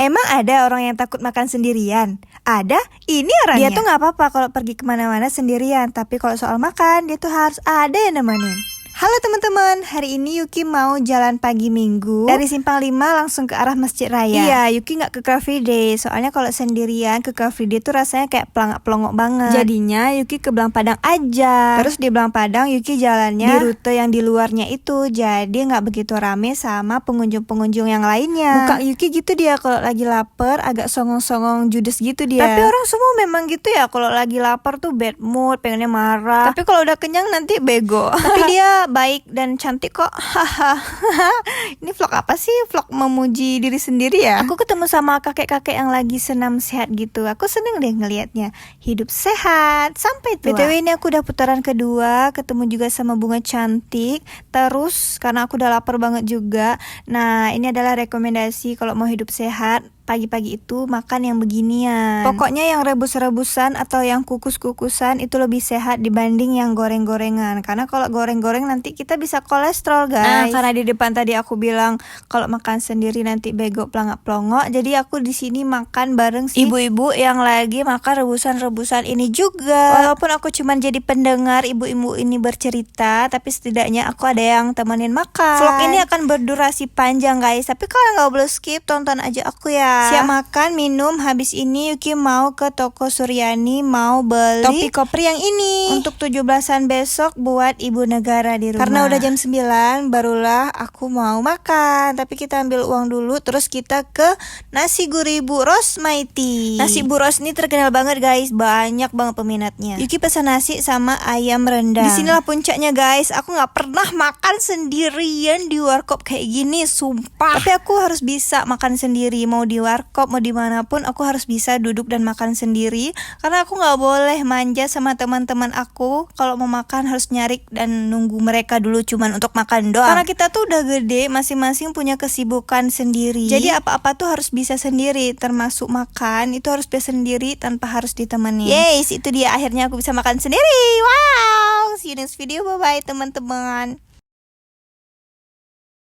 Emang ada orang yang takut makan sendirian? Ada, ini orangnya. Dia tuh gak apa-apa kalau pergi kemana-mana sendirian, tapi kalau soal makan, dia tuh harus ada yang nemenin. Halo teman-teman, hari ini Yuki mau jalan pagi minggu dari Simpang 5 langsung ke arah Masjid Raya. Iya, Yuki gak ke Car Free Day, soalnya kalau sendirian ke Car Free Day tuh rasanya kayak pelangak-pelongok banget. Jadinya Yuki ke Belang Padang aja. Terus di Belang Padang Yuki jalannya di rute yang di luarnya itu, jadi gak begitu rame sama pengunjung-pengunjung yang lainnya. Muka Yuki gitu dia kalau lagi lapar, agak songong-songong judes gitu dia. Tapi orang semua memang gitu ya, kalau lagi lapar tuh bad mood, pengennya marah. Tapi kalau udah kenyang nanti bego. Tapi dia baik dan cantik kok. Ini vlog apa sih? Vlog memuji diri sendiri ya. Aku ketemu sama kakek-kakek yang lagi senam sehat gitu. Aku seneng deh ngelihatnya. Hidup sehat sampai tua. BTW ini aku udah putaran kedua, ketemu juga sama bunga cantik. Terus karena aku udah lapar banget juga. Nah, ini adalah rekomendasi kalau mau hidup sehat. Pagi-pagi itu makan yang beginian. Pokoknya yang rebus-rebusan atau yang kukus-kukusan itu lebih sehat dibanding yang goreng-gorengan. Karena kalau goreng-goreng nanti kita bisa kolesterol, guys. Karena di depan tadi aku bilang kalau makan sendiri nanti bego pelangak-pelongok. Jadi aku di sini makan bareng si ibu-ibu yang lagi makan rebusan-rebusan ini juga. Walaupun aku cuman jadi pendengar ibu-ibu ini bercerita, tapi setidaknya aku ada yang temenin makan. Vlog ini akan berdurasi panjang, guys. Tapi kalau nggak boleh skip, tonton aja aku ya. Siap makan, minum, habis ini Yuki mau ke toko Suryani mau beli topi koper yang ini untuk 17-an besok buat ibu negara di rumah. Karena udah jam 9 barulah aku mau makan. Tapi kita ambil uang dulu, terus kita ke nasi gurih Bu Ros Maiti. Nasi Bu Ros ini terkenal banget, guys, banyak banget peminatnya. Yuki pesan nasi sama ayam rendang. Disinilah puncaknya, guys. Aku nggak pernah makan sendirian di warkop kayak gini, sumpah. Tapi aku harus bisa makan sendiri, mau di warkop mau dimanapun aku harus bisa duduk dan makan sendiri, karena aku nggak boleh manja sama teman-teman aku. Kalau mau makan harus nyari dan nunggu mereka dulu cuman untuk makan doang. Karena kita tuh udah gede, masing-masing punya kesibukan sendiri. Jadi apa-apa tuh harus bisa sendiri, termasuk makan itu harus bisa sendiri tanpa harus ditemani. Yes, itu dia akhirnya aku bisa makan sendiri. Wow, see you next video, bye bye teman-teman.